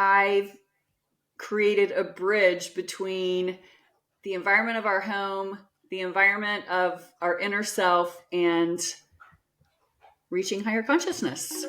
I've created a bridge between the environment of our home, the environment of our inner self, and reaching higher consciousness.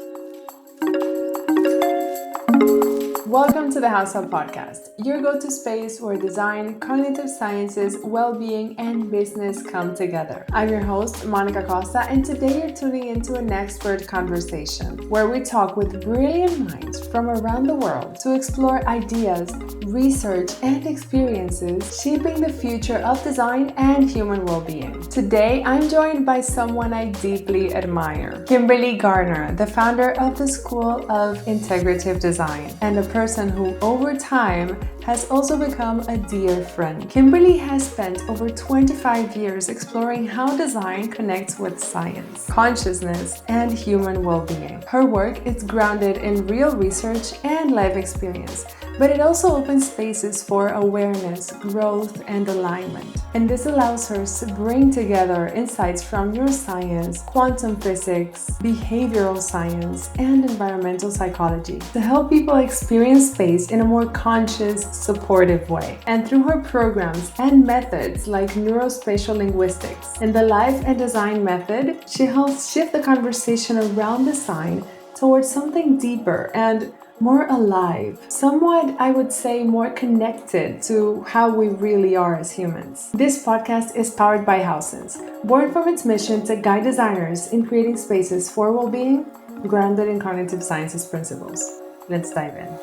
Welcome to the HAUS Hub Podcast, your go-to space where design, cognitive sciences, well-being, and business come together. I'm your host, Monica Costa, and today you're tuning into an expert conversation where we talk with brilliant minds from around the world to explore ideas, research, and experiences shaping the future of design and human well-being. Today, I'm joined by someone I deeply admire, Kimberly Garner, the founder of the School of Integrative Design, and a person who over time has also become a dear friend. Kimberly has spent over 25 years exploring how design connects with science, consciousness, and human well-being. Her work is grounded in real research and life experience, but it also opens spaces for awareness, growth, and alignment. And this allows her to bring together insights from neuroscience, quantum physics, behavioral science, and environmental psychology to help people experience space in a more conscious, supportive way. And through her programs and methods like Neurospatial Linguistics and the Life and Design method, she helps shift the conversation around design towards something deeper and more alive, somewhat, I would say, more connected to how we really are as humans. This podcast is powered by HAUS, born from its mission to guide designers in creating spaces for well-being grounded in cognitive sciences principles. Let's dive in.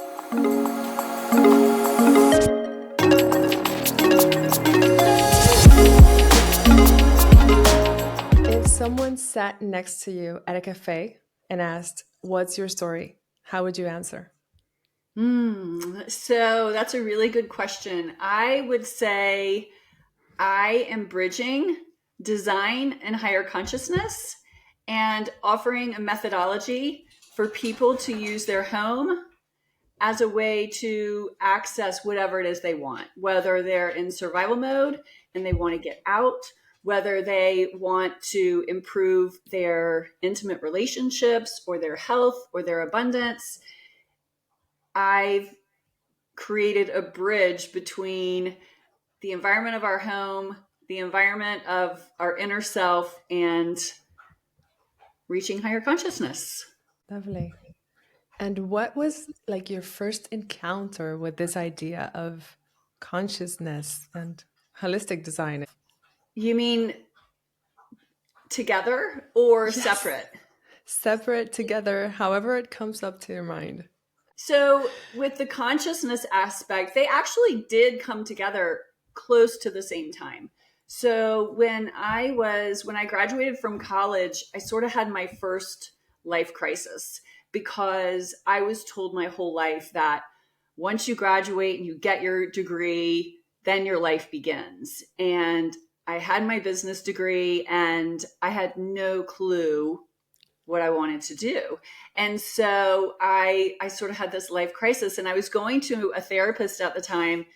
If someone sat next to you at a cafe and asked, "What's your story?" how would you answer? So that's a really good question. I would say I am bridging design and higher consciousness and offering a methodology for people to use their home as a way to access whatever it is they want, whether they're in survival mode and they want to get out, whether they want to improve their intimate relationships or their health or their abundance. I've created a bridge between the environment of our home, the environment of our inner self, and reaching higher consciousness. Lovely. And what was like your first encounter with this idea of consciousness and holistic design? You mean together or Yes. separate? Separate, together, however it comes up to your mind. So with the consciousness aspect, they actually did come together close to the same time. So when I graduated from college, I sort of had my first life crisis because I was told my whole life that once you graduate and you get your degree, then your life begins. And I had my business degree and I had no clue what I wanted to do. And so I sort of had this life crisis, and I was going to a therapist at the time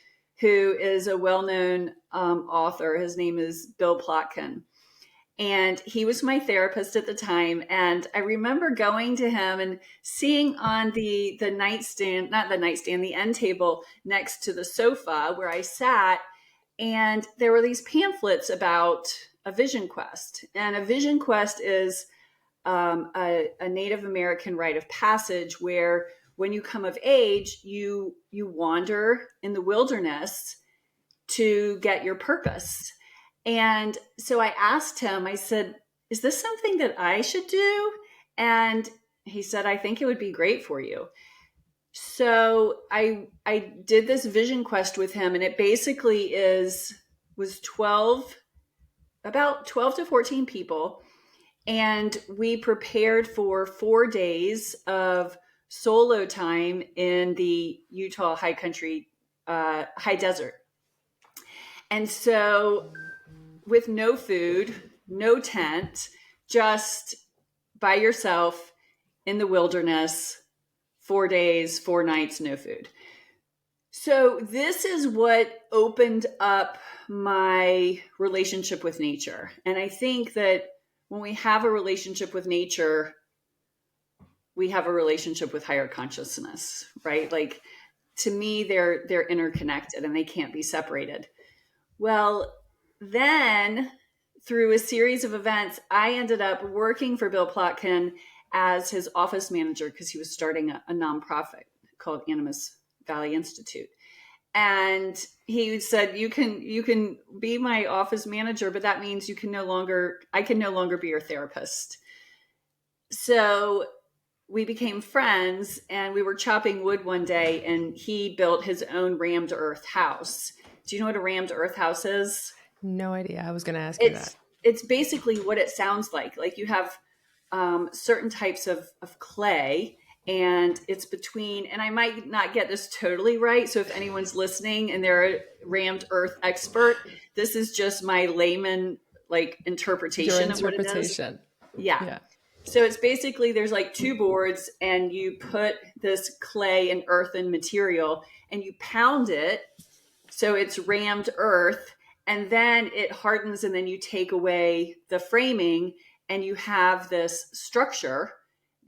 who is a well-known author. His name is Bill Plotkin. And he was my therapist at the time. And I remember going to him and seeing on the nightstand, not the nightstand, the end table next to the sofa where I sat. And there were these pamphlets about a vision quest. And a vision quest is a Native American rite of passage where when you come of age, you wander in the wilderness to get your purpose. And so I asked him, I said, "Is this something that I should do?" And he said, "I think it would be great for you." So I did this vision quest with him, and it basically was about 12 to 14 people. And we prepared for 4 days of solo time in the Utah high country, high desert. And so with no food, no tent, just by yourself in the wilderness, 4 days, 4 nights, no food. So this is what opened up my relationship with nature. And I think that when we have a relationship with nature, we have a relationship with higher consciousness, right? Like to me, they're interconnected and they can't be separated. Well, then through a series of events, I ended up working for Bill Plotkin as his office manager because he was starting a nonprofit called Animas Valley Institute. And he said, you can be my office manager, but that means I can no longer be your therapist. So we became friends, and we were chopping wood one day, and he built his own rammed earth house. Do you know what a rammed earth house is? No idea. I was going to ask you that. It's basically what it sounds like. Like you have certain types of clay, and it's between, and I might not get this totally right. So if anyone's listening and they're a rammed earth expert, this is just my layman interpretation of what it is. Yeah. So it's basically, there's like two boards, and you put this clay and earthen material and you pound it. So it's rammed earth, and then it hardens, and then you take away the framing and you have this structure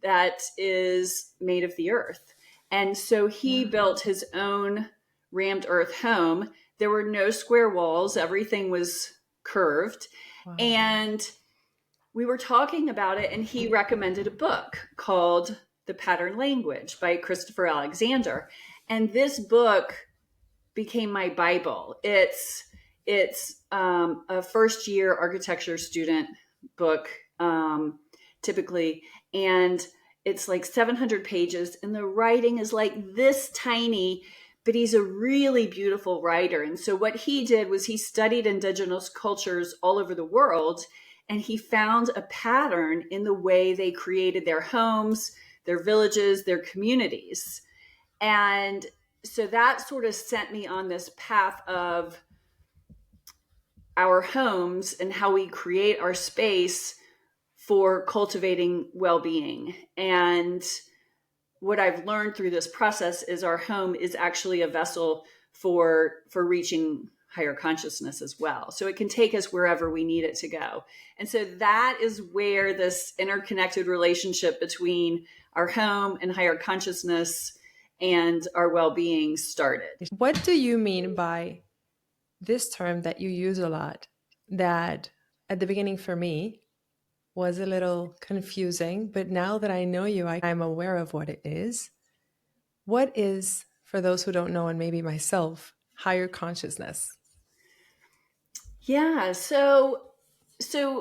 that is made of the earth. And so he built his own rammed earth home. There were no square walls. Everything was curved. Wow. And we were talking about it, and he recommended a book called The Pattern Language by Christopher Alexander. And this book became my Bible. It's a first year architecture student book, typically. And it's like 700 pages, and the writing is like this tiny, but he's a really beautiful writer. And so what he did was he studied indigenous cultures all over the world, and he found a pattern in the way they created their homes, their villages, their communities. And so that sort of sent me on this path of our homes and how we create our space for cultivating well-being. And what I've learned through this process is our home is actually a vessel for reaching higher consciousness as well. So it can take us wherever we need it to go. And so that is where this interconnected relationship between our home and higher consciousness and our well-being started. What do you mean by this term that you use a lot, that at the beginning for me was a little confusing, but now that I know you, I'm aware of what it is. What is, for those who don't know, and maybe myself, higher consciousness? Yeah, so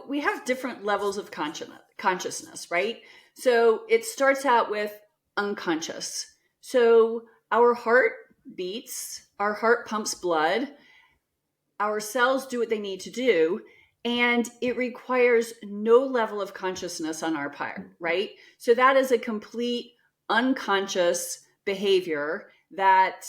we have different levels of consciousness, right? So it starts out with unconscious. So our heart beats, our heart pumps blood, our cells do what they need to do, and it requires no level of consciousness on our part, right? So that is a complete unconscious behavior that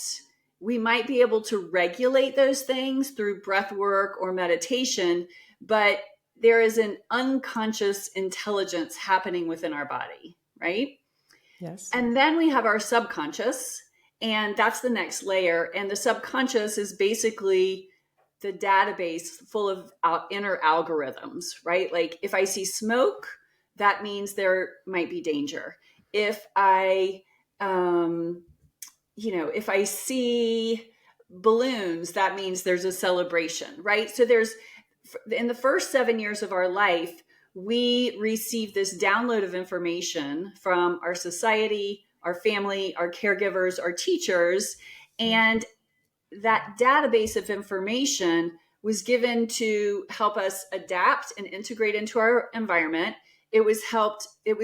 we might be able to regulate those things through breath work or meditation, but there is an unconscious intelligence happening within our body, right? Yes. And then we have our subconscious, and that's the next layer. And the subconscious is basically the database full of inner algorithms, right? Like if I see smoke, that means there might be danger. If I, if I see balloons, that means there's a celebration, right? So in the first 7 years of our life, we receive this download of information from our society, our family, our caregivers, our teachers, and that database of information was given to help us adapt and integrate into our environment. It was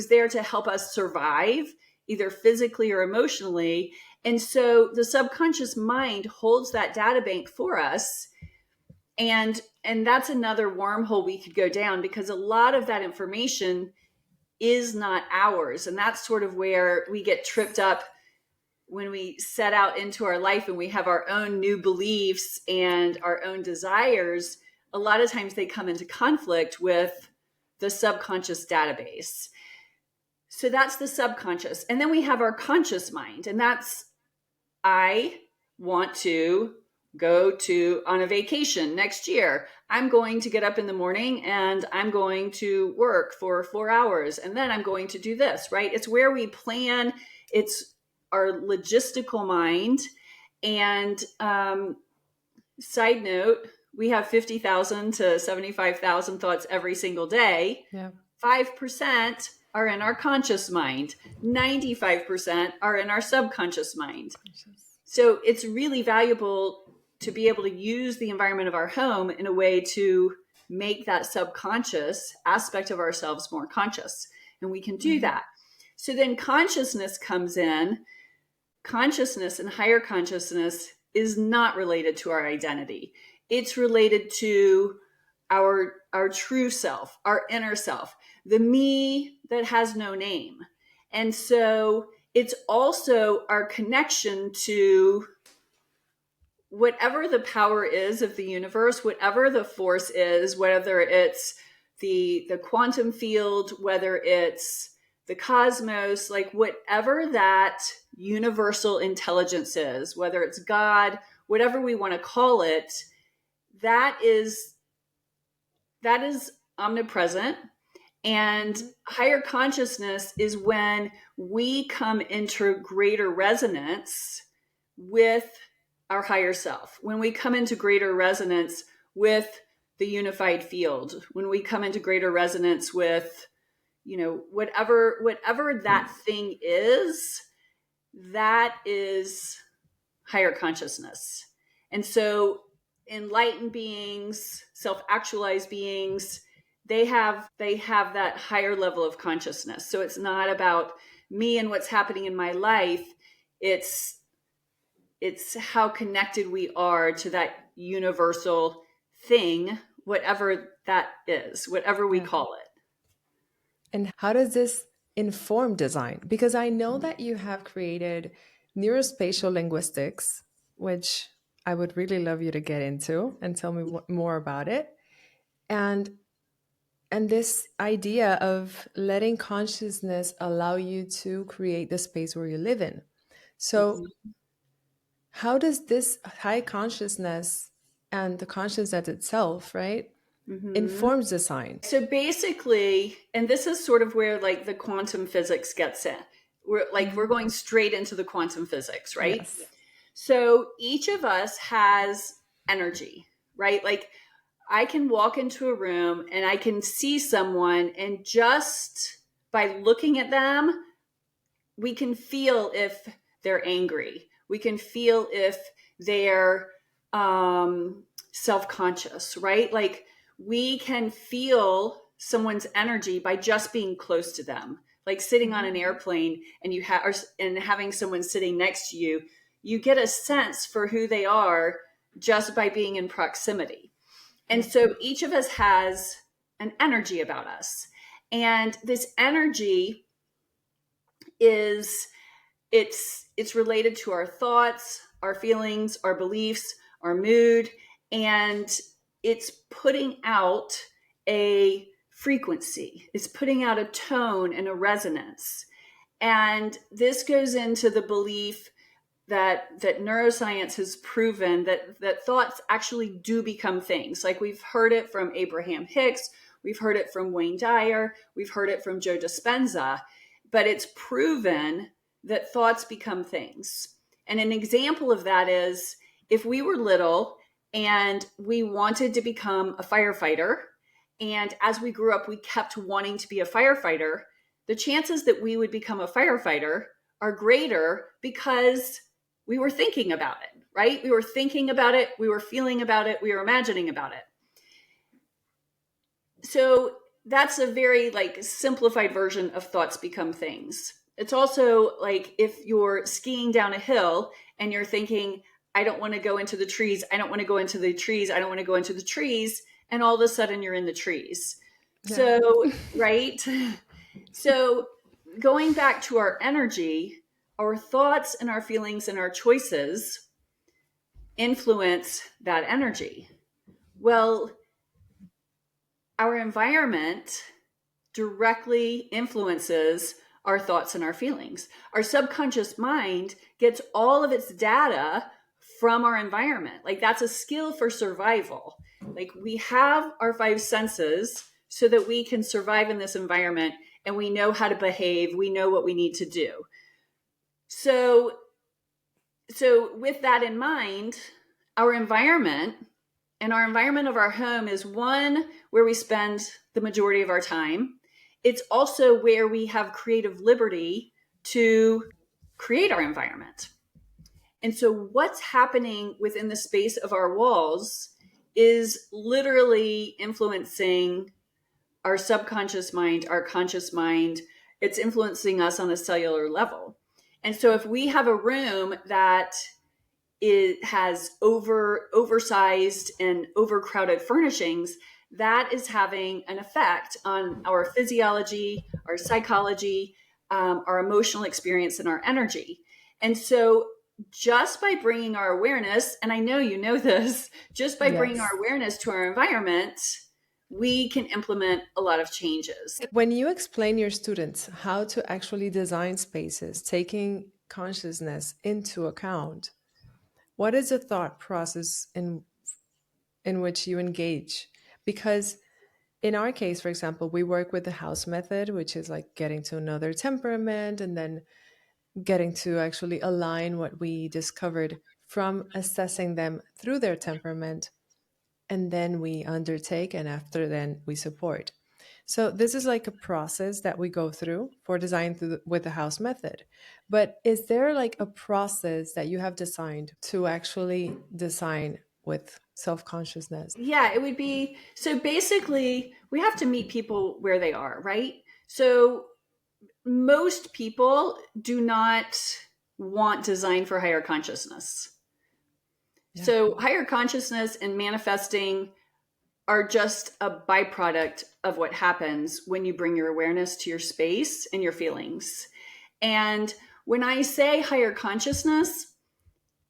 there to help us survive, either physically or emotionally. And so the subconscious mind holds that data bank for us. And that's another wormhole we could go down, because a lot of that information is not ours. And that's sort of where we get tripped up when we set out into our life and we have our own new beliefs and our own desires. A lot of times they come into conflict with the subconscious database. So that's the subconscious. And then we have our conscious mind. And that's, I want to go on a vacation next year. I'm going to get up in the morning and I'm going to work for 4 hours. And then I'm going to do this, right? It's where we plan. It's our logistical mind. And side note, we have 50,000 to 75,000 thoughts every single day. Yeah. 5% are in our conscious mind. 95% are in our subconscious mind. So it's really valuable to be able to use the environment of our home in a way to make that subconscious aspect of ourselves more conscious. And we can do that. So then consciousness comes in. Consciousness and higher consciousness is not related to our identity. It's related to our true self, our inner self, the me that has no name. And so it's also our connection to whatever the power is of the universe, whatever the force is, whether it's the quantum field, whether it's the cosmos, like whatever that universal intelligence is, whether it's God, whatever we want to call it, that is omnipresent. And higher consciousness is when we come into greater resonance with our higher self, when we come into greater resonance with the unified field, when we come into greater resonance with, whatever that thing is, that is higher consciousness. And so enlightened beings, self-actualized beings, they have that higher level of consciousness. So it's not about me and what's happening in my life. It's how connected we are to that universal thing, whatever that is, whatever we call it. And how does this inform design? Because I know that you have created neurospatial linguistics, which I would really love you to get into and tell me more about it. And this idea of letting consciousness allow you to create the space where you live in. So how does this high consciousness and the consciousness itself, right, informs design? So basically, and this is sort of where like the quantum physics gets in. We're going straight into the quantum physics, right? Yes. So each of us has energy, right? Like I can walk into a room and I can see someone, and just by looking at them, we can feel if they're angry. We can feel if they're self-conscious, right? Like we can feel someone's energy by just being close to them. Like sitting on an airplane and and having someone sitting next to you, you get a sense for who they are just by being in proximity. And so each of us has an energy about us. And this energy it's related to our thoughts, our feelings, our beliefs, our mood, and it's putting out a frequency. It's putting out a tone and a resonance. And this goes into the belief that neuroscience has proven that thoughts actually do become things. Like we've heard it from Abraham Hicks, we've heard it from Wayne Dyer, we've heard it from Joe Dispenza, but it's proven that thoughts become things. And an example of that is if we were little and we wanted to become a firefighter, and as we grew up, we kept wanting to be a firefighter, the chances that we would become a firefighter are greater because we were thinking about it, right? We were thinking about it, we were feeling about it, we were imagining about it. So that's a very like simplified version of thoughts become things. It's also like if you're skiing down a hill and you're thinking, I don't want to go into the trees, I don't want to go into the trees, I don't want to go into the trees, and all of a sudden you're in the trees. Yeah. So, right? So going back to our energy, our thoughts and our feelings and our choices influence that energy. Well, our environment directly influences our thoughts and our feelings. Our subconscious mind gets all of its data from our environment. Like that's a skill for survival. Like we have our five senses so that we can survive in this environment and we know how to behave. We know what we need to do. So so with that in mind, our environment and our environment of our home is one where we spend the majority of our time. It's also where we have creative liberty to create our environment. And so what's happening within the space of our walls is literally influencing our subconscious mind, our conscious mind. It's influencing us on a cellular level. And so if we have a room that it has oversized and overcrowded furnishings, that is having an effect on our physiology, our psychology, our emotional experience, and our energy. And so just by bringing our awareness, and I know you know this, just by bringing our awareness to our environment, we can implement a lot of changes. When you explain your students how to actually design spaces, taking consciousness into account, what is the thought process in which you engage? Because in our case, for example, we work with the HAUS method, which is like getting to know their temperament and then getting to actually align what we discovered from assessing them through their temperament. And then we undertake, and after then we support. So this is like a process that we go through for design with the HAUS method. But is there like a process that you have designed to actually design with self-consciousness? Yeah, it would be, so basically we have to meet people where they are, right? So most people do not want design for higher consciousness. Yeah. So higher consciousness and manifesting are just a byproduct of what happens when you bring your awareness to your space and your feelings. And when I say higher consciousness,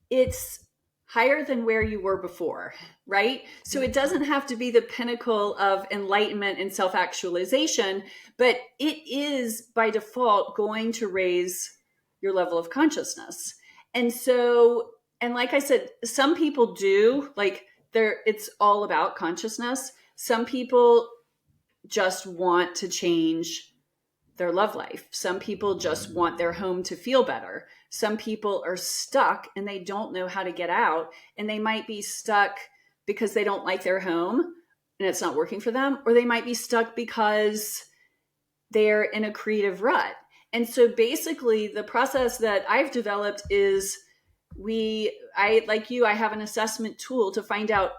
it's higher than where you were before, right? So it doesn't have to be the pinnacle of enlightenment and self-actualization, but it is by default going to raise your level of consciousness. And so, and like I said, some people do, like it's all about consciousness. Some people just want to change their love life. Some people just want their home to feel better. Some people are stuck and they don't know how to get out. And they might be stuck because they don't like their home and it's not working for them. Or they might be stuck because they're in a creative rut. And so basically the process that I've developed is like you, I have an assessment tool to find out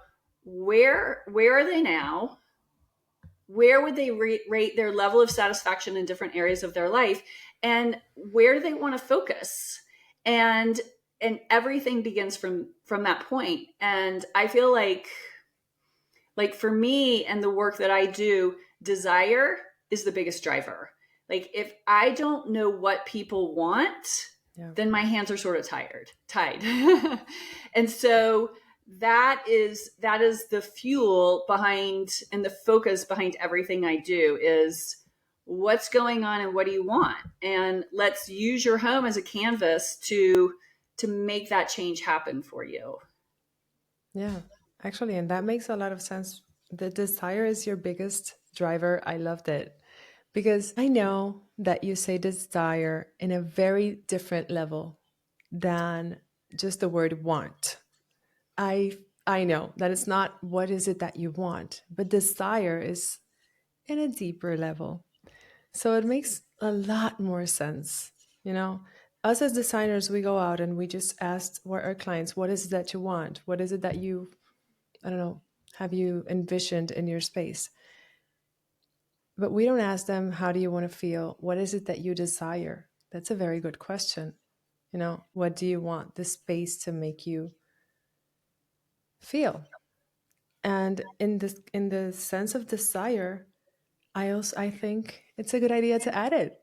where are they now? Where would they rate their level of satisfaction in different areas of their life, and where do they want to focus? And everything begins from that point. And I feel like for me and the work that I do, desire is the biggest driver. Like if I don't know what people want, then my hands are sort of tied. And so that is the fuel behind and the focus behind everything I do is what's going on and what do you want? And let's use your home as a canvas to make that change happen for you. Yeah, actually, and that makes a lot of sense. The desire is your biggest driver. I loved it because I know that you say desire in a very different level than just the word want. I know that it's not what is it that you want, but desire is in a deeper level. So it makes a lot more sense. You know, us as designers, we go out and we just ask our clients, what is it that you want? What is it that you, I don't know, have you envisioned in your space? But we don't ask them, how do you want to feel? What is it that you desire? That's a very good question. You know, what do you want the space to make you feel? And in the sense of desire, I think it's a good idea to add it.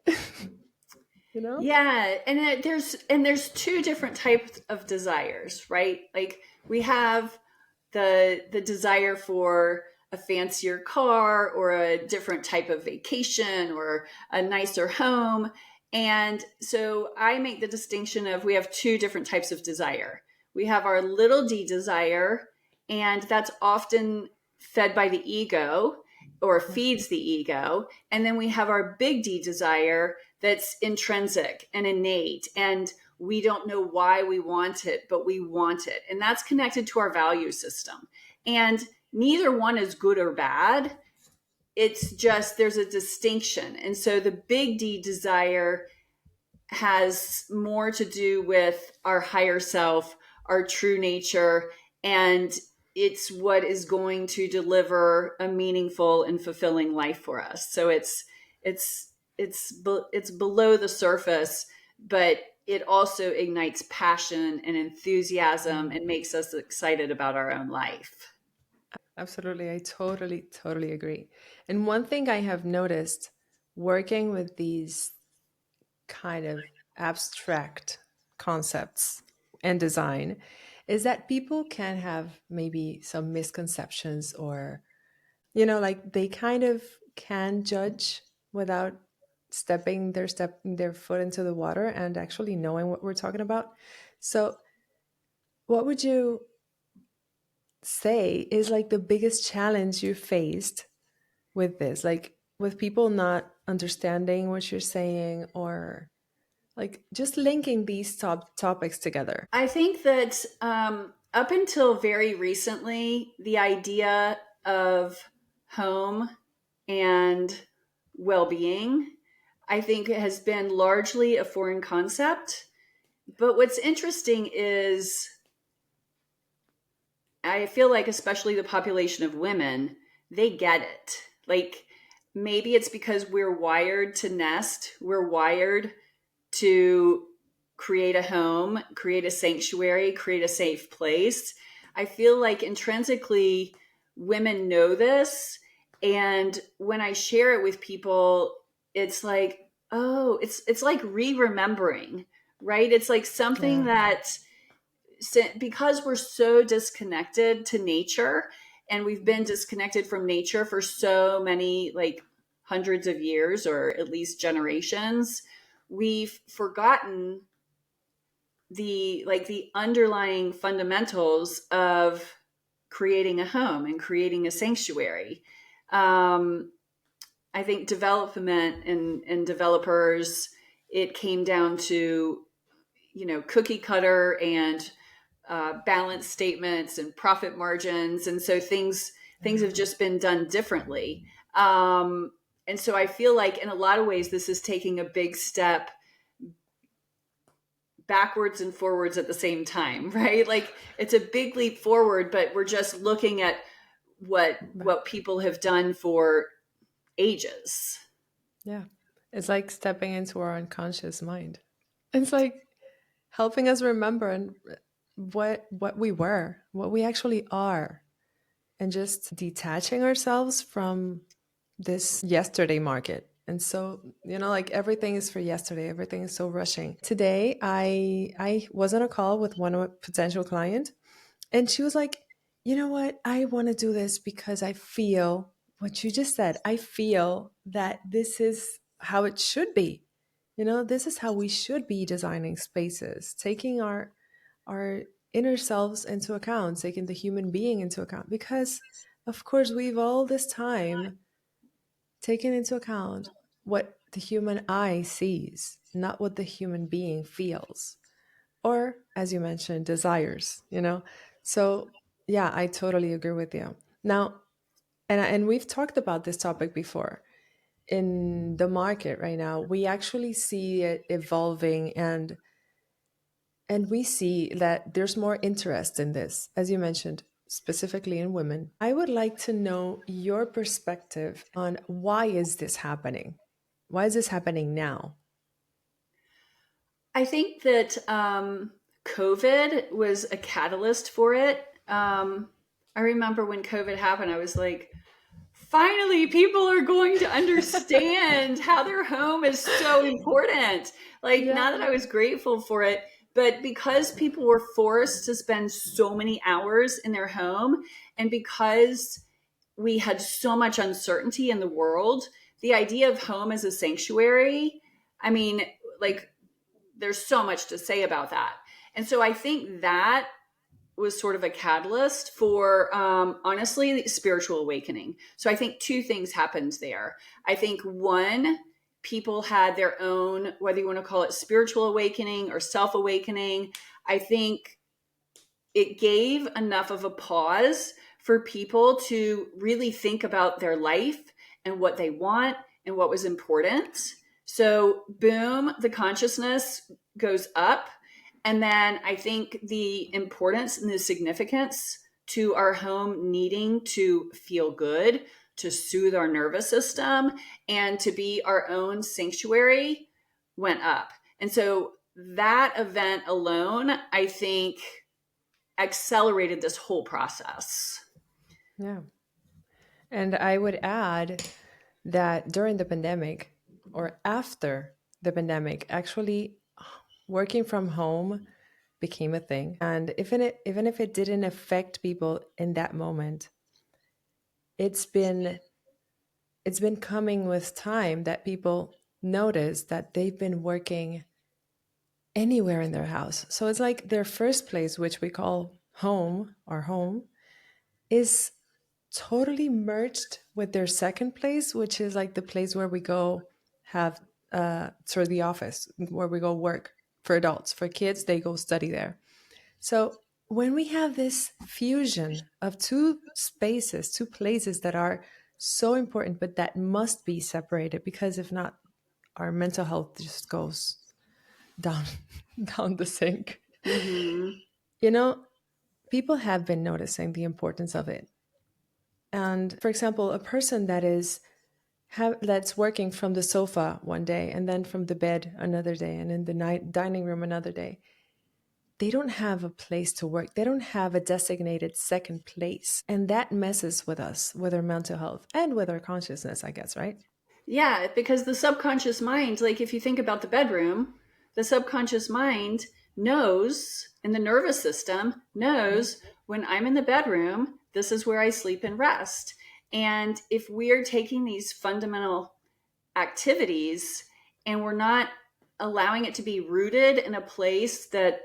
You know? Yeah, and there's two different types of desires, right? Like we have the desire for a fancier car or a different type of vacation or a nicer home. And so I make the distinction of we have two different types of desire. We have our little d desire, and that's often fed by the ego or feeds the ego. And then we have our big D desire that's intrinsic and innate. And we don't know why we want it, but we want it. And that's connected to our value system. And neither one is good or bad. It's just there's a distinction. And so the big D, desire, has more to do with our higher self, our true nature, and it's what is going to deliver a meaningful and fulfilling life for us. So it's below the surface, but it also ignites passion and enthusiasm and makes us excited about our own life. Absolutely. I totally agree. And one thing I have noticed working with these kind of abstract concepts and design is that people can have maybe some misconceptions, or like they kind of can judge without stepping their foot into the water and actually knowing what we're talking about. So what would you say is like the biggest challenge you faced with this, like with people not understanding what you're saying, or like just linking these topics together? I think that up until very recently, the idea of home and well being, I think, has been largely a foreign concept. But what's interesting is I feel like, especially the population of women, they get it. Like, maybe it's because we're wired to nest, we're wired to create a home, create a sanctuary, create a safe place. I feel like intrinsically women know this. And when I share it with people, it's like, oh, it's like re-remembering, right? It's like something Yeah. that, because we're so disconnected to nature, and we've been disconnected from nature for so many, like, hundreds of years or at least generations, we've forgotten the underlying fundamentals of creating a home and creating a sanctuary. I think development and developers, it came down to, cookie cutter and balance statements and profit margins, and so things have just been done differently. And so I feel like in a lot of ways this is taking a big step backwards and forwards at the same time, right? Like, it's a big leap forward, but we're just looking at what people have done for ages. Yeah. It's like stepping into our unconscious mind. It's like helping us remember and what we were, what we actually are, and just detaching ourselves from this yesterday market. And so, like everything is for yesterday, everything is so rushing. Today, I was on a call with one potential client, and she was like, "You know what? I want to do this because I feel what you just said. I feel that this is how it should be. This is how we should be designing spaces, taking our inner selves into account, taking the human being into account, because of course we've all this time taken into account what the human eye sees, not what the human being feels, or as you mentioned, desires. So yeah, I totally agree with you. Now, and we've talked about this topic before. In the market right now, we actually see it evolving, and we see that there's more interest in this, as you mentioned, specifically in women. I would like to know your perspective on why is this happening? Why is this happening now? I think that COVID was a catalyst for it. I remember when COVID happened, I was like, finally, people are going to understand how their home is so important. Like, not that I was grateful for it, but because people were forced to spend so many hours in their home, and because we had so much uncertainty in the world, the idea of home as a sanctuary, I mean, like, there's so much to say about that. And so I think that was sort of a catalyst for, honestly, spiritual awakening. So I think two things happened there. I think one, people had their own, whether you want to call it spiritual awakening or self-awakening, I think it gave enough of a pause for people to really think about their life and what they want and what was important. So boom, the consciousness goes up. And then I think the importance and the significance to our home needing to feel good, to soothe our nervous system, and to be our own sanctuary went up. And so that event alone, I think, accelerated this whole process. Yeah. And I would add that during the pandemic or after the pandemic, actually working from home became a thing. And even if it didn't affect people in that moment, it's been coming with time that people notice that they've been working anywhere in their house. So it's like their first place, which we call home, our home, is totally merged with their second place, which is like the place where we go have sort of the office, where we go work. For adults, for kids, they go study there. So when we have this fusion of two spaces, two places that are so important, but that must be separated, because if not, our mental health just goes down down the sink. Mm-hmm. You know, people have been noticing the importance of it. And for example, a person that's working from the sofa one day and then from the bed another day and in the dining room another day, they don't have a place to work. They don't have a designated second place. And that messes with us, with our mental health and with our consciousness, I guess, right? Yeah, because the subconscious mind, like if you think about the bedroom, the subconscious mind knows, and the nervous system knows, when I'm in the bedroom, this is where I sleep and rest. And if we're taking these fundamental activities and we're not allowing it to be rooted in a place that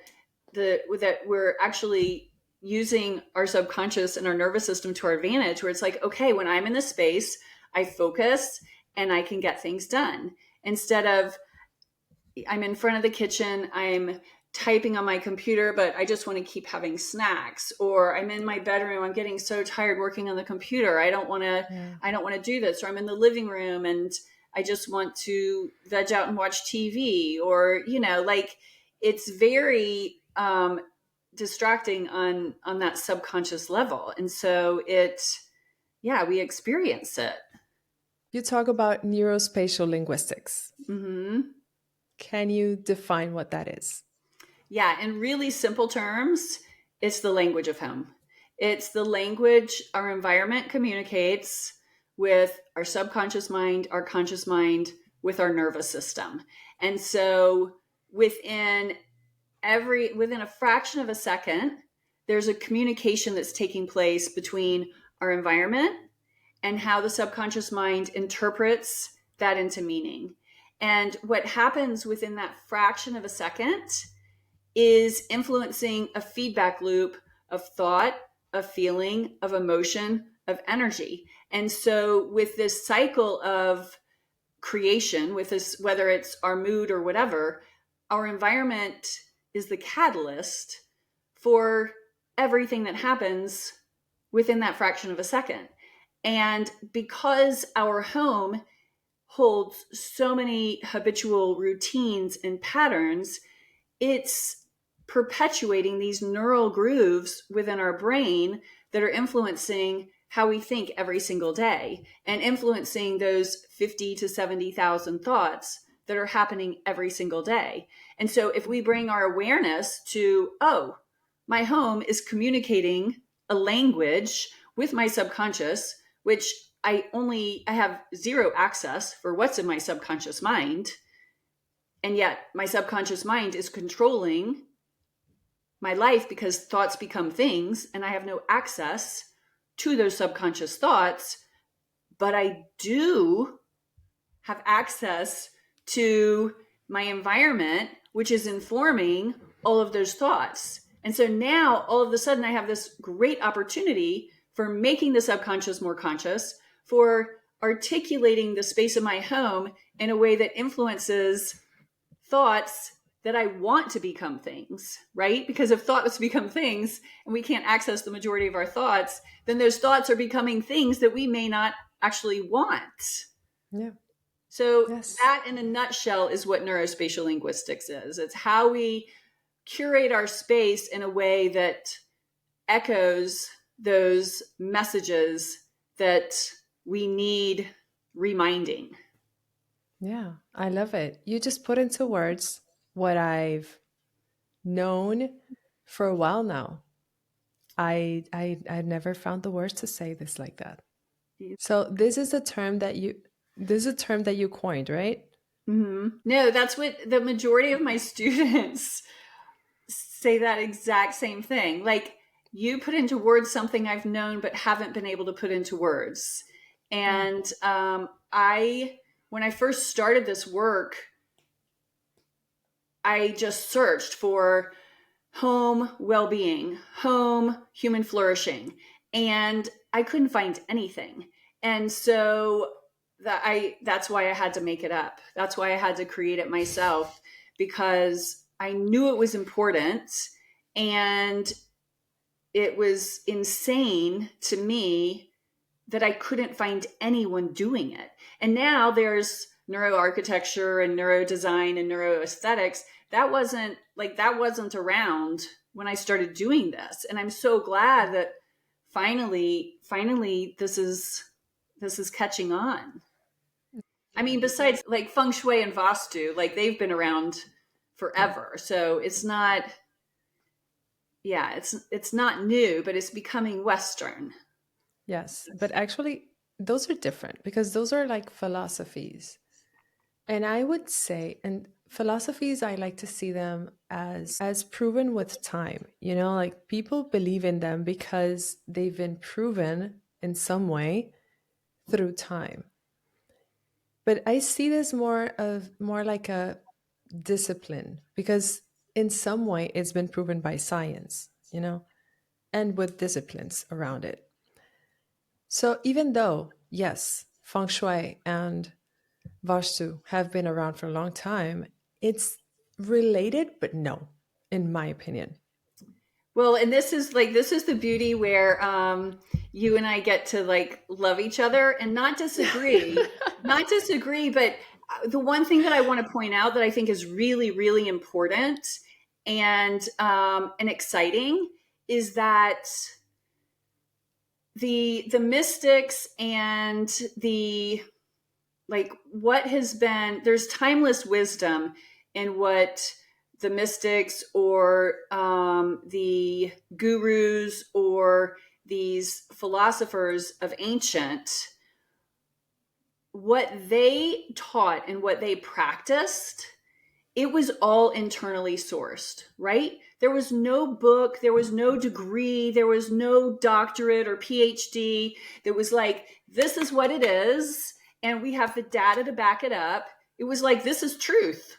we're actually using our subconscious and our nervous system to our advantage, where it's like, okay, when I'm in this space, I focus and I can get things done. Instead of, I'm in front of the kitchen, I'm typing on my computer, but I just want to keep having snacks. Or I'm in my bedroom, I'm getting so tired working on the computer, I don't want to do this. Or I'm in the living room and I just want to veg out and watch TV. Or, like, it's very distracting on that subconscious level. And so we experience it. You talk about neurospatial linguistics. Mm-hmm. Can you define what that is? Yeah, in really simple terms, it's the language of home. It's the language our environment communicates with our subconscious mind, our conscious mind, with our nervous system. And so within a fraction of a second, there's a communication that's taking place between our environment and how the subconscious mind interprets that into meaning. And what happens within that fraction of a second is influencing a feedback loop of thought, of feeling, of emotion, of energy. And so with this cycle of creation, with this, whether it's our mood or whatever, our environment is the catalyst for everything that happens within that fraction of a second. And because our home holds so many habitual routines and patterns, it's perpetuating these neural grooves within our brain that are influencing how we think every single day and influencing those 50 to 70,000 thoughts that are happening every single day. And so if we bring our awareness to, oh, my home is communicating a language with my subconscious, which I have zero access for what's in my subconscious mind. And yet my subconscious mind is controlling my life because thoughts become things and I have no access to those subconscious thoughts, but I do have access to my environment, which is informing all of those thoughts. And so now all of a sudden I have this great opportunity for making the subconscious more conscious, for articulating the space of my home in a way that influences thoughts that I want to become things, right? Because if thoughts become things and we can't access the majority of our thoughts, then those thoughts are becoming things that we may not actually want. Yeah. So Yes. that in a nutshell is what neurospatial linguistics is. It's how we curate our space in a way that echoes those messages that we need reminding. Yeah, I love it. You just put into words what I've known for a while now. I never found the words to say this like that. So this is a term that you coined, right? Mm-hmm. No, that's what the majority of my students say, that exact same thing. Like, you put into words something I've known but haven't been able to put into words. And when I first started this work, I just searched for home well-being, home human flourishing, and I couldn't find anything. And so that's why I had to make it up. That's why I had to create it myself, because I knew it was important, and it was insane to me that I couldn't find anyone doing it. And now there's neuroarchitecture and neurodesign and neuroaesthetics. That wasn't around when I started doing this. And I'm so glad that finally this is catching on. I mean, besides like feng shui and vastu, like they've been around forever. So it's not, it's not new, but it's becoming Western. Yes, but actually those are different because those are like philosophies. And I would say, and philosophies, I like to see them as proven with time. You know, like people believe in them because they've been proven in some way through time. But I see this more like a discipline because in some way it's been proven by science, you know, and with disciplines around it. So even though, yes, feng shui and Vastu have been around for a long time, it's related, but no, in my opinion. Well, and this is the beauty where you and I get to like love each other and not disagree, not disagree. But the one thing that I want to point out that I think is really, really important and exciting is that the mystics and the like what has been, there's timeless wisdom in what the mystics or the gurus or these philosophers of ancient, what they taught and what they practiced, it was all internally sourced, right? There was no book, there was no degree, there was no doctorate or PhD. There was like, this is what it is, and we have the data to back it up. It was like, this is truth.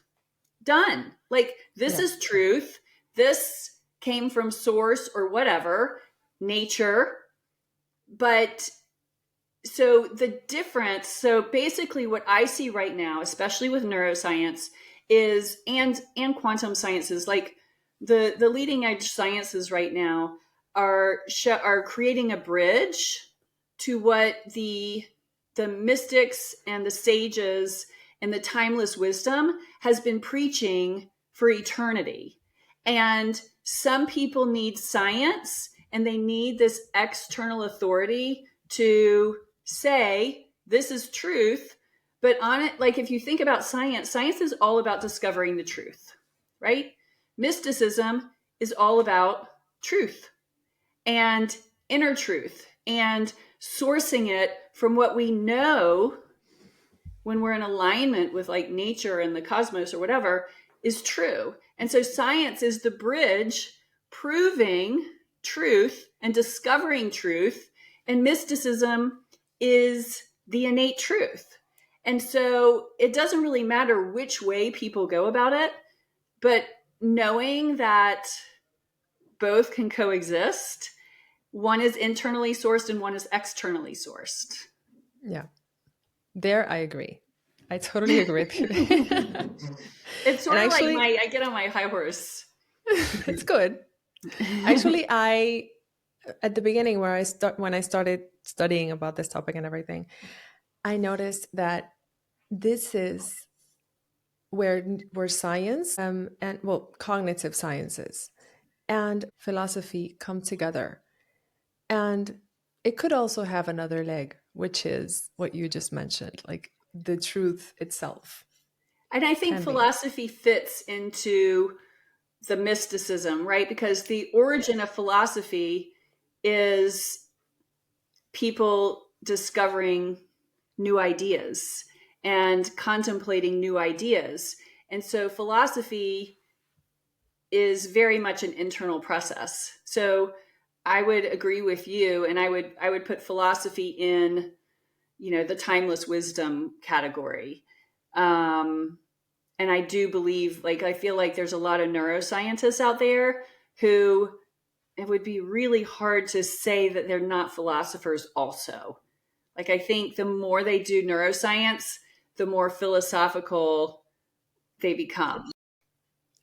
Done. Like, this is truth. This came from source or whatever, nature. But so the difference, so basically what I see right now, especially with neuroscience, is and quantum sciences, like the leading edge sciences right now are creating a bridge to what the mystics and the sages and the timeless wisdom has been preaching for eternity. And some people need science and they need this external authority to say this is truth. But on it, like if you think about science, science is all about discovering the truth, right? Mysticism is all about truth and inner truth and sourcing it from what we know when we're in alignment with like nature and the cosmos or whatever is true. And so science is the bridge proving truth and discovering truth, and mysticism is the innate truth. And so it doesn't really matter which way people go about it, but knowing that both can coexist, one is internally sourced and one is externally sourced. Yeah. There, I agree. I totally agree with you. It's sort And of like actually, I get on my high horse. it's good. Actually, at the beginning when I started studying about this topic and everything, I noticed that this is where science and well, cognitive sciences and philosophy come together. And it could also have another leg, which is what you just mentioned, like the truth itself And I think can be. philosophy fits into the mysticism, right? Because the origin of philosophy is people discovering new ideas and contemplating new ideas. And so philosophy is very much an internal process. So I would agree with you, and I would put philosophy in, the timeless wisdom category. Um, and I do believe, like, I feel like there's a lot of neuroscientists out there who it would be really hard to say that they're not philosophers also. Like, I think the more they do neuroscience, the more philosophical they become.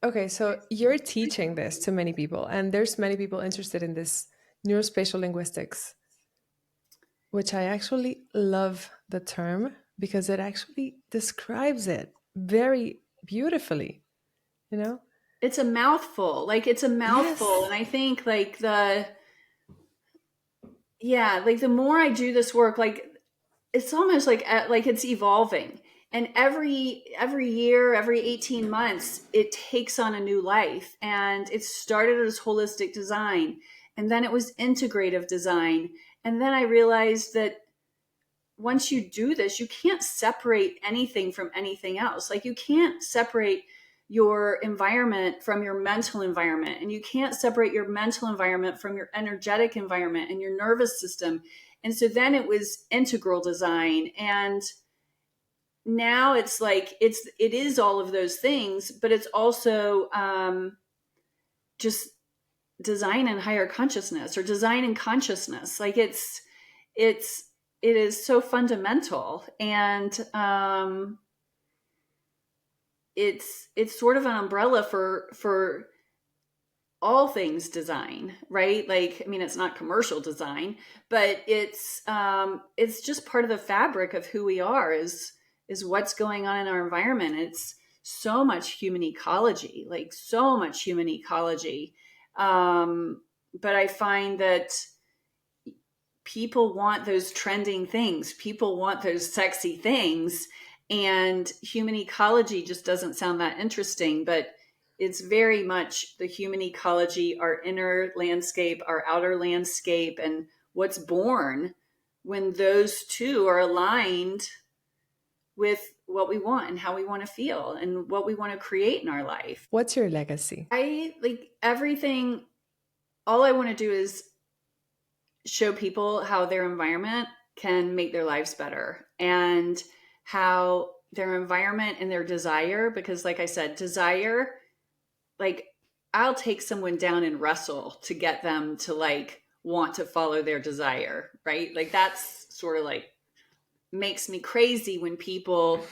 Okay, so you're teaching this to many people, and there's many people interested in this neurospatial linguistics, which I actually love the term because it actually describes it very beautifully, you know? It's a mouthful. Like, it's a mouthful. And Yes. I think, like the more I do this work, like, it's almost like it's evolving. And every year, every 18 months, it takes on a new life. And it started as holistic design, and then it was integrative design. And then I realized that once you do this, you can't separate anything from anything else. Like, you can't separate your environment from your mental environment, and you can't separate your mental environment from your energetic environment and your nervous system. And so then it was integral design. And now it's like it is all of those things, but it's also just design and higher consciousness, or design and consciousness. Like, it's it is so fundamental. And it's sort of an umbrella for all things design, right? Like, I mean, it's not commercial design, but it's just part of the fabric of who we are, is what's going on in our environment. It's so much human ecology, like so much human ecology. But I find that people want those trending things. People want those sexy things. And human ecology just doesn't sound that interesting, but it's very much the human ecology, our inner landscape, our outer landscape, and what's born when those two are aligned with what we want and how we want to feel and what we want to create in our life. What's your legacy? I like everything. All I want to do is show people how their environment can make their lives better, and how their environment and their desire, because like I said, desire, like, I'll take someone down and wrestle to get them to like want to follow their desire, right? Like, that's sort of like makes me crazy when people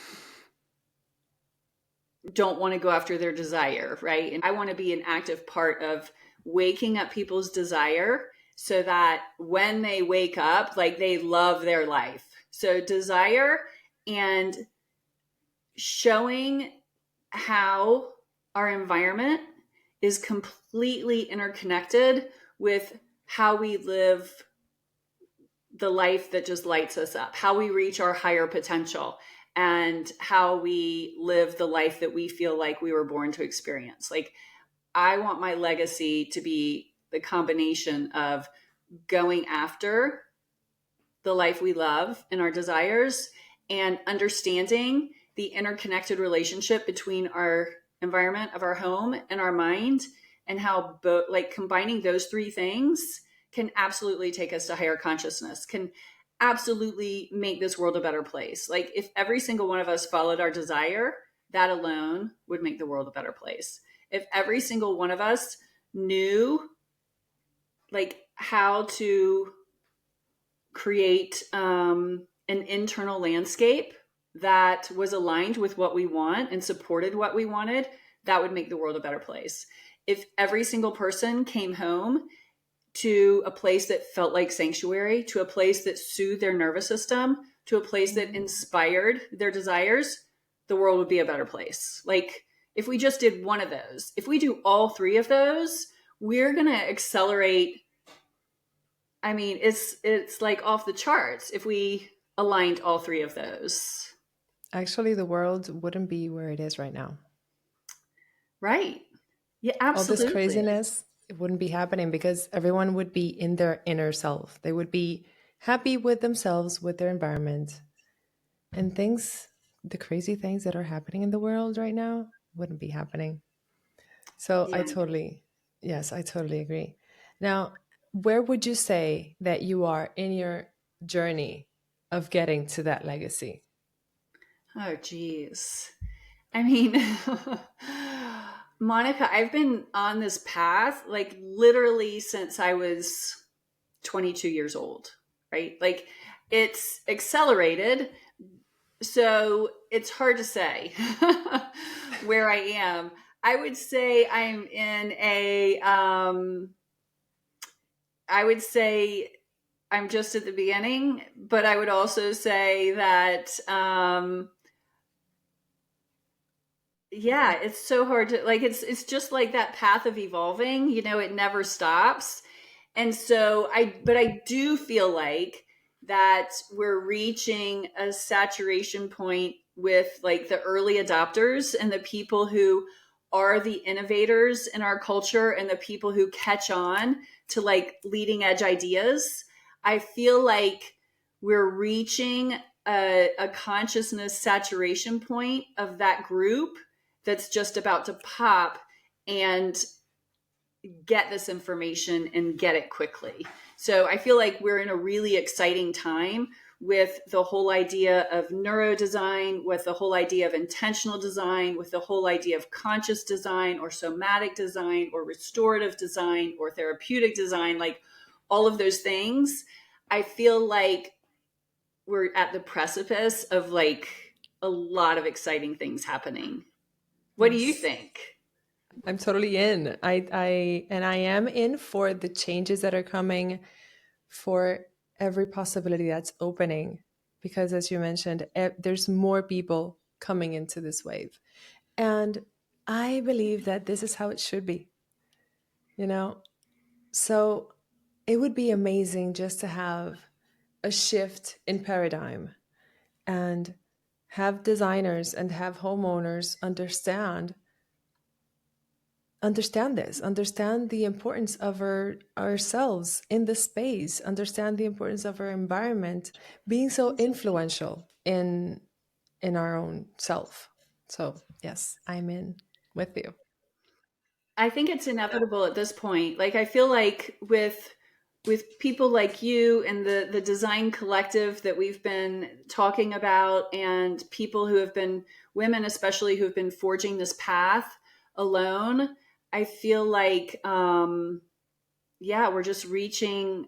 don't want to go after their desire, right? And I want to be an active part of waking up people's desire so that when they wake up, like, they love their life. So desire and showing how our environment is completely interconnected with how we live the life that just lights us up, how we reach our higher potential, and how we live the life that we feel like we were born to experience. Like, I want my legacy to be the combination of going after the life we love and our desires, and understanding the interconnected relationship between our environment of our home and our mind, and how like combining those three things can absolutely take us to higher consciousness, can absolutely make this world a better place. Like, if every single one of us followed our desire, that alone would make the world a better place. If every single one of us knew like how to create an internal landscape that was aligned with what we want and supported what we wanted, that would make the world a better place. If every single person came home to a place that felt like sanctuary, to a place that soothed their nervous system, to a place that inspired their desires, the world would be a better place. Like if we just did one of those, if we do all three of those, we're going to accelerate. I mean, it's like off the charts if we aligned all three of those. Actually, the world wouldn't be where it is right now. Right. Yeah, absolutely. All this craziness, it wouldn't be happening because everyone would be in their inner self. They would be happy with themselves, with their environment. And things, the crazy things that are happening in the world right now wouldn't be happening. So Yeah. I totally agree. Now, where would you say that you are in your journey of getting to that legacy? Oh, geez. I mean, Monica, I've been on this path like literally since I was 22 years old, right? Like it's accelerated. So it's hard to say where I am. I would say I'm in I would say I'm just at the beginning, but I would also say that, yeah, it's so hard to like, it's just like that path of evolving, you know, it never stops. And so but I do feel like that we're reaching a saturation point with like the early adopters and the people who are the innovators in our culture and the people who catch on to like leading edge ideas. I feel like we're reaching a consciousness saturation point of that group that's just about to pop and get this information and get it quickly. So I feel like we're in a really exciting time with the whole idea of neurodesign, with the whole idea of intentional design, with the whole idea of conscious design or somatic design or restorative design or therapeutic design, like all of those things. I feel like we're at the precipice of like a lot of exciting things happening. What do you Yes. think? I'm totally in. I am in for the changes that are coming, for every possibility that's opening, because as you mentioned, there's more people coming into this wave. And I believe that this is how it should be, you know? So it would be amazing just to have a shift in paradigm and have designers and have homeowners understand the importance of ourselves in the space, understand the importance of our environment being so influential in our own self. So yes, I'm in with you. I think it's inevitable at this point. Like I feel like with people like you and the design collective that we've been talking about and people who have been women especially who have been forging this path alone, I feel like yeah, we're just reaching,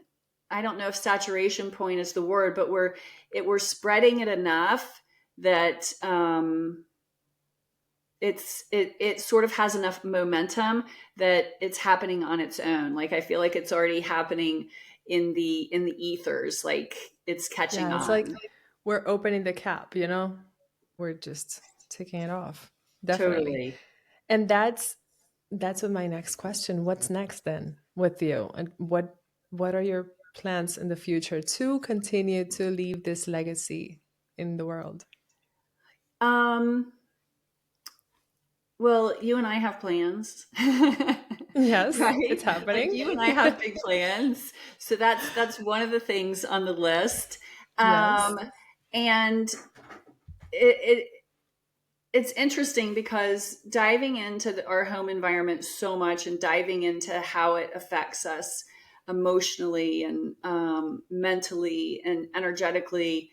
I don't know if saturation point is the word, but we're spreading it enough that it sort of has enough momentum that it's happening on its own. Like I feel like it's already happening in the ethers, like it's catching Yeah, it's on. like we're opening the cap, we're just taking it off. Definitely. Totally. And that's what my next question. What's next then with you? And what are your plans in the future to continue to leave this legacy in the world? um well, you and I have plans. Yes, Right, it's like happening. you and I have big plans, so that's one of the things on the list. Yes. And it it's interesting because diving into our home environment so much and diving into how it affects us emotionally and mentally and energetically,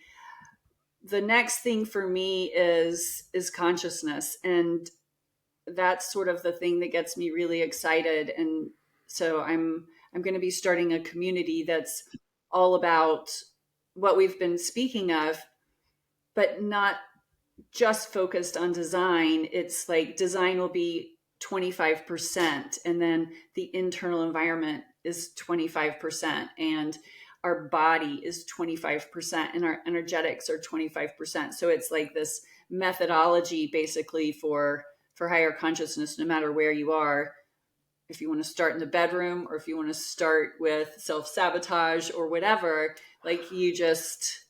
the next thing for me is consciousness, and that's sort of the thing that gets me really excited. And so I'm going to be starting a community that's all about what we've been speaking of, but not just focused on design. It's like design will be 25%, and then the internal environment is 25%, and our body is 25%, and our energetics are 25%. So it's like this methodology basically for higher consciousness, no matter where you are. If you want to start in the bedroom, or if you want to start with self-sabotage or whatever, like you just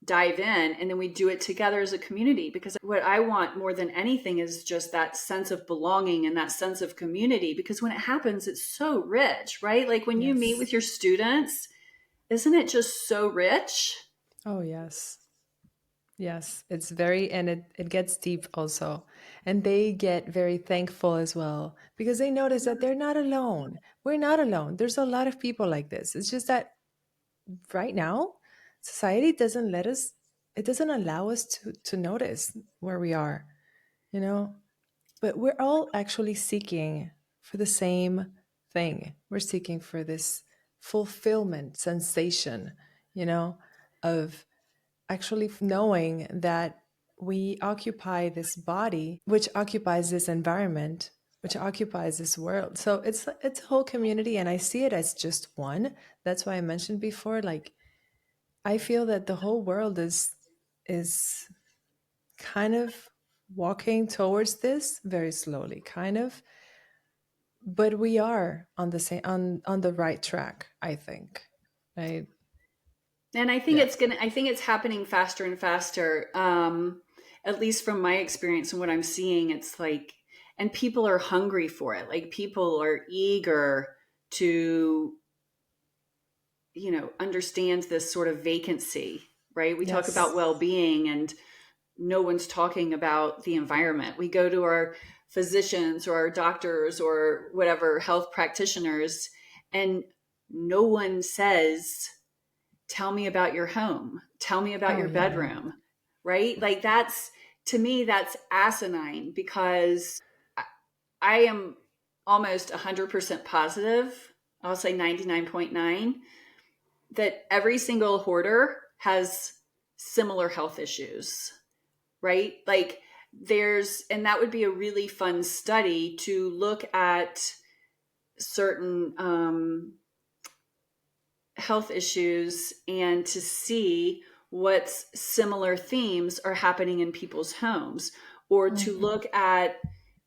dive in, and then we do it together as a community. Because what I want more than anything is just that sense of belonging and that sense of community, because when it happens, it's so rich, right? Like when you meet with your students, isn't it just so rich? Oh, yes. Yes, it's very, and it gets deep also. And they get very thankful as well, because they notice that they're not alone. We're not alone. There's a lot of people like this. It's just that right now, society doesn't let us, it doesn't allow us to notice where we are, you know? But we're all actually seeking for the same thing. We're seeking for this fulfillment sensation, of actually knowing that we occupy this body, which occupies this environment, which occupies this world. So it's a whole community, and I see it as just one. That's why I mentioned before, like, I feel that the whole world is kind of walking towards this very slowly, kind of, but we are on the same on the right track, I think. Right. And I think I think it's happening faster and faster. At least from my experience and what I'm seeing, it's like, and people are hungry for it. Like people are eager to, understand this sort of vacancy, right? We talk about well-being, and no one's talking about the environment. We go to our physicians or our doctors or whatever health practitioners, and no one says, tell me about your home. Tell me about your bedroom, right? Like to me, that's asinine, because I am almost 100% positive, I'll say 99.9, that every single hoarder has similar health issues, right? Like and that would be a really fun study to look at certain health issues and to see what similar themes are happening in people's homes, or to look at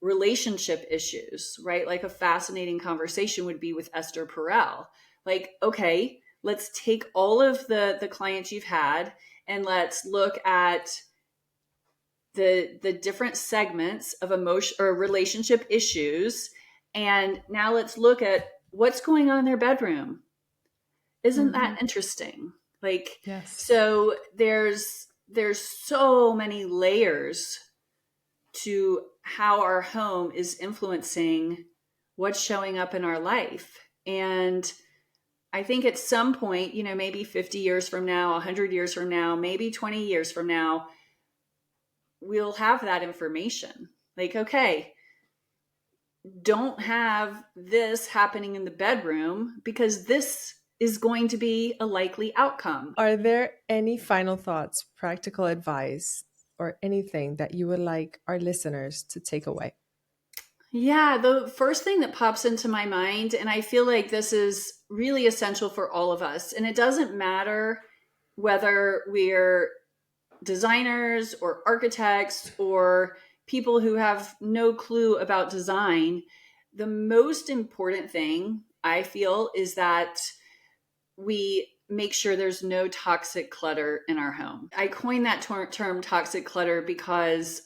relationship issues, right? Like a fascinating conversation would be with Esther Perel. Like, okay, let's take all of the clients you've had, and let's look at the different segments of emotion or relationship issues. And now let's look at what's going on in their bedroom. Isn't that interesting? Like, so there's so many layers to how our home is influencing what's showing up in our life. And I think at some point, maybe 50 years from now, 100 years from now, maybe 20 years from now, we'll have that information. Like, okay, don't have this happening in the bedroom, because this is going to be a likely outcome. Are there any final thoughts, practical advice, or anything that you would like our listeners to take away? Yeah, the first thing that pops into my mind, and I feel like this is really essential for all of us, and it doesn't matter whether we're designers or architects or people who have no clue about design. The most important thing, I feel, is that we make sure there's no toxic clutter in our home. I coined that term toxic clutter because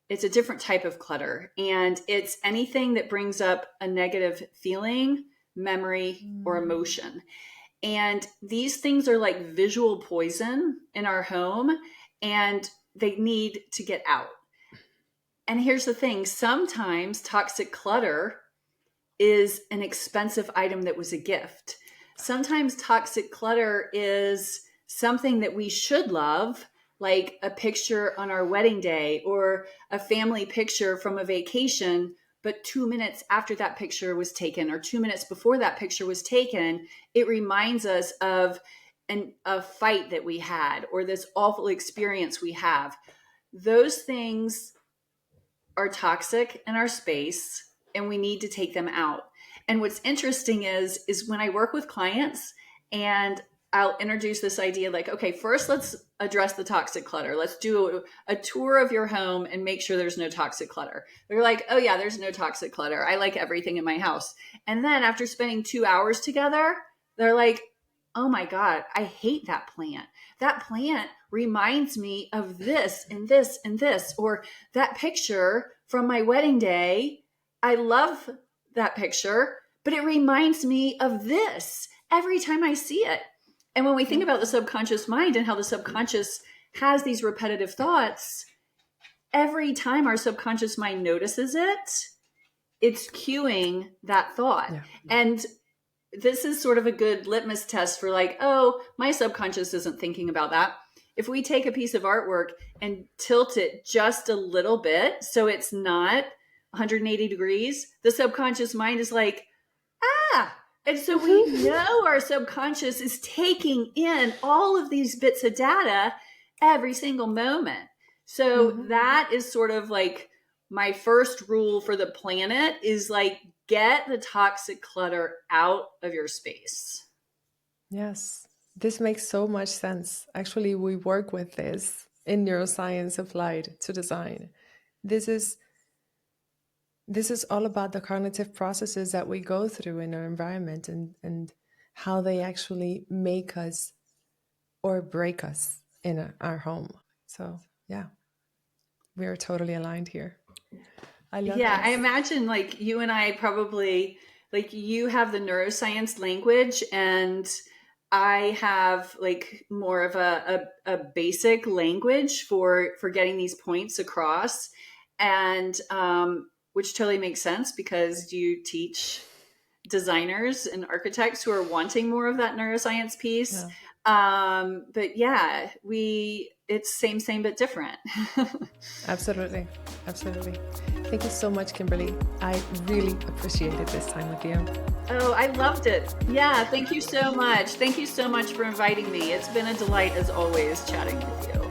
it's a different type of clutter, and it's anything that brings up a negative feeling, memory, or emotion. And these things are like visual poison in our home, and they need to get out. And here's the thing, sometimes toxic clutter is an expensive item that was a gift. Sometimes toxic clutter is something that we should love, like a picture on our wedding day or a family picture from a vacation, but 2 minutes after that picture was taken, or 2 minutes before that picture was taken, it reminds us of a fight that we had or this awful experience we have, those things are toxic in our space and we need to take them out. And what's interesting is when I work with clients and I'll introduce this idea like, okay, first let's address the toxic clutter. Let's do a tour of your home and make sure there's no toxic clutter. They're like, oh yeah, there's no toxic clutter. I like everything in my house. And then after spending 2 hours together, they're like, oh my God, I hate that plant. That plant reminds me of this and this and this, or that picture from my wedding day. I love that picture, but it reminds me of this every time I see it. And when we think about the subconscious mind and how the subconscious has these repetitive thoughts, every time our subconscious mind notices it, it's cueing that thought. Yeah. And this is sort of a good litmus test for like, oh, my subconscious isn't thinking about that. If we take a piece of artwork and tilt it just a little bit so it's not 180 degrees, the subconscious mind is like, ah. And so we know our subconscious is taking in all of these bits of data every single moment. So that is sort of like my first rule for the planet is like, get the toxic clutter out of your space. Yes, this makes so much sense. Actually, we work with this in neuroscience applied to design. This is all about the cognitive processes that we go through in our environment and how they actually make us or break us in our home. So yeah, we are totally aligned here. I love this. I imagine like you and I probably, like you have the neuroscience language and I have like more of a basic language for getting these points across. And which totally makes sense because you teach designers and architects who are wanting more of that neuroscience piece. Yeah. But yeah, it's same, but different. Absolutely. Thank you so much, Kimberly. I really appreciated this time with you. Oh, I loved it. Yeah, thank you so much. Thank you so much for inviting me. It's been a delight as always chatting with you.